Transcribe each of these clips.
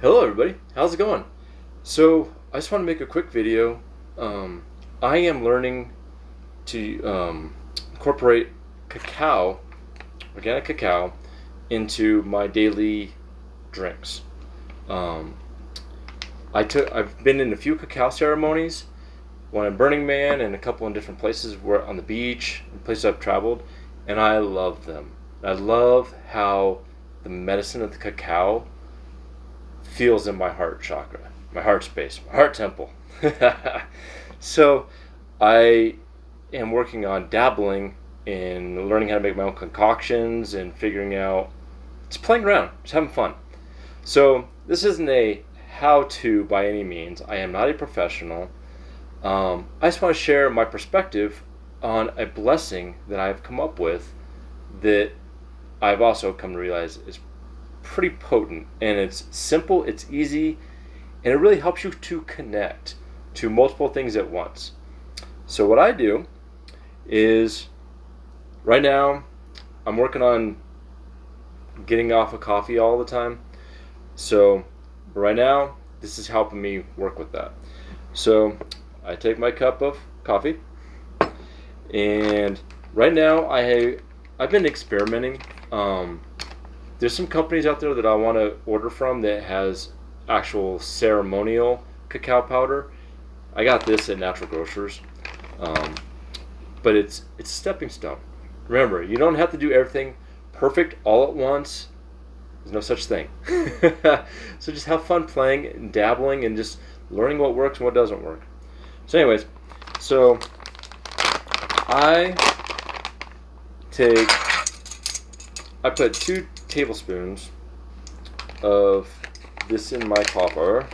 Hello everybody, how's it going? So I just want to make a quick video. I am learning to incorporate cacao, organic cacao, into my daily drinks. Um, I've been in a few cacao ceremonies, one in Burning Man and a couple in different places where on the beach, places I've traveled, and I love them. I love how the medicine of the cacao feels in my heart chakra, my heart space, my heart temple. So I am working on dabbling in learning how to make my own concoctions and figuring out, just playing around, just having fun. So this isn't a how-to by any means. I am not a professional. I just want to share my perspective on a blessing that I've come up with that I've also come to realize is pretty potent, and it's simple, it's easy, and it really helps you to connect to multiple things at once. So what I do is, right now I'm working on getting off of coffee all the time. So right now this is helping me work with that. So I take my cup of coffee, and right now I've been experimenting. There's some companies out there that I want to order from that has actual ceremonial cacao powder. I got this at Natural Grocers, but it's a stepping stone. Remember, you don't have to do everything perfect all at once. There's no such thing. So just have fun playing and dabbling and just learning what works and what doesn't work. So anyways, so I take I put 2 tablespoons of this in my copper.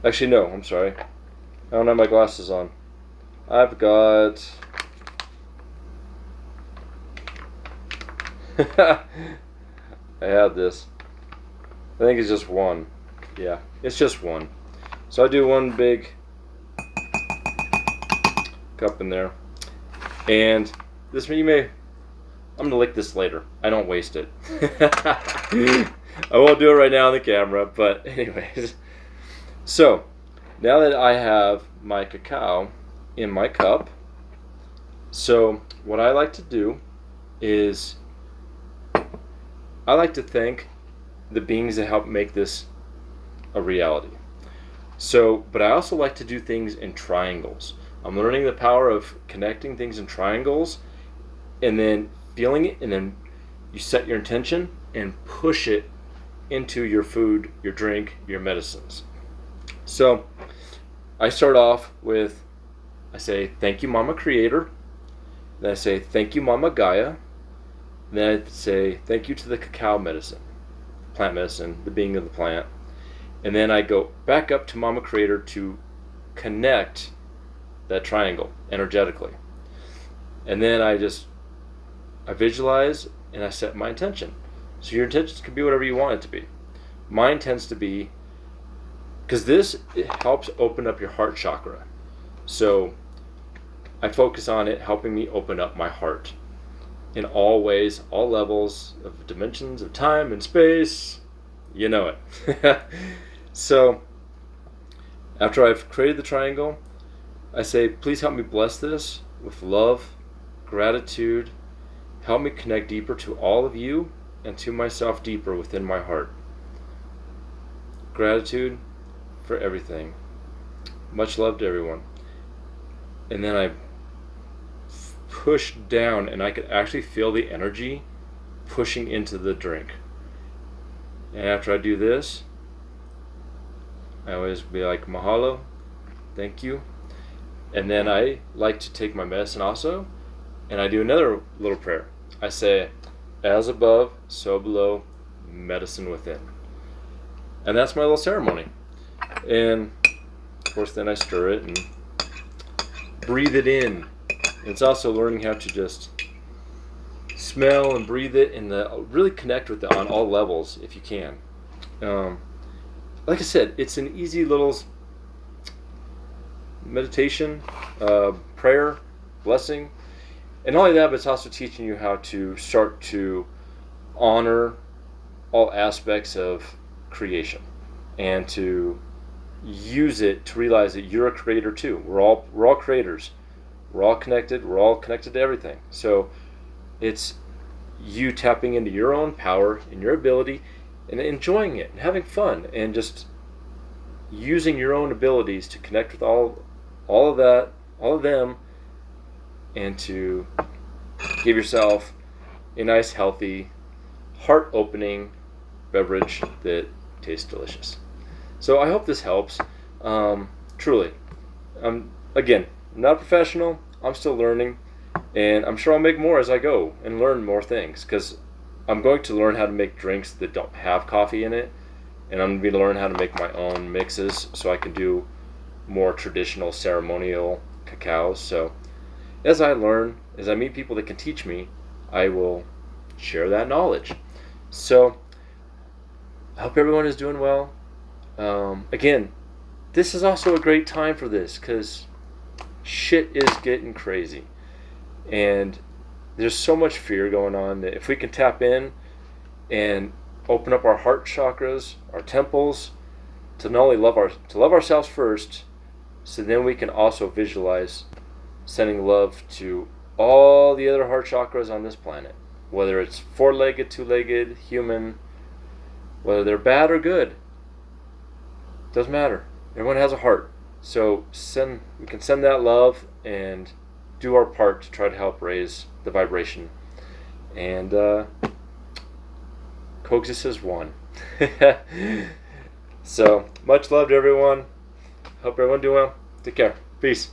Actually, no, I'm sorry. I don't have my glasses on. I've got I had this. I think it's just one. Yeah, it's just one. So I do one big cup in there. And this, you may, I'm going to lick this later. I don't waste it. I won't do it right now on the camera, but anyways. So, now that I have my cacao in my cup, so what I like to do is I like to thank the beings that help make this a reality. So, but I also like to do things in triangles. I'm learning the power of connecting things in triangles and then feeling it, and then you set your intention and push it into your food, your drink, your medicines. So I start off with, I say thank you Mama Creator, then I say thank you Mama Gaia, then I say thank you to the cacao medicine, plant medicine, the being of the plant, and then I go back up to Mama Creator to connect that triangle energetically. And then I visualize and I set my intention. So your intentions can be whatever you want it to be. Mine tends to be, because it helps open up your heart chakra. So I focus on it helping me open up my heart in all ways, all levels of dimensions of time and space. You know it. So after I've created the triangle, I say, please help me bless this with love, gratitude. Help me connect deeper to all of you and to myself deeper within my heart. Gratitude for everything. Much love to everyone. And then I push down, and I could actually feel the energy pushing into the drink. And after I do this, I always be like, mahalo, thank you. And then I like to take my medicine also, and I do another little prayer. I say, as above, so below, medicine within. And that's my little ceremony. And of course then I stir it and breathe it in. It's also learning how to just smell and breathe it and really connect with it on all levels if you can. Like I said, it's an easy little meditation, prayer, blessing. And not only that, but it's also teaching you how to start to honor all aspects of creation and to use it to realize that you're a creator too. We're all creators. We're all connected. We're all connected to everything. So it's you tapping into your own power and your ability and enjoying it and having fun and just using your own abilities to connect with all of that, all of them, and to give yourself a nice, healthy, heart-opening beverage that tastes delicious. So I hope this helps. Truly. Again, I'm not a professional. I'm still learning. And I'm sure I'll make more as I go and learn more things. Because I'm going to learn how to make drinks that don't have coffee in it. And I'm going to learn how to make my own mixes so I can do more traditional ceremonial cacaos. So as I learn, as I meet people that can teach me, I will share that knowledge. So I hope everyone is doing well. Again, this is also a great time for this because shit is getting crazy. And there's so much fear going on that if we can tap in and open up our heart chakras, our temples, to not only love ourselves first, so then we can also visualize sending love to all the other heart chakras on this planet, whether it's four-legged, two-legged, human, whether they're bad or good, doesn't matter. Everyone has a heart, so we can send that love and do our part to try to help raise the vibration and coexist as one. So much love to everyone. Hope everyone do well. Take care. Peace.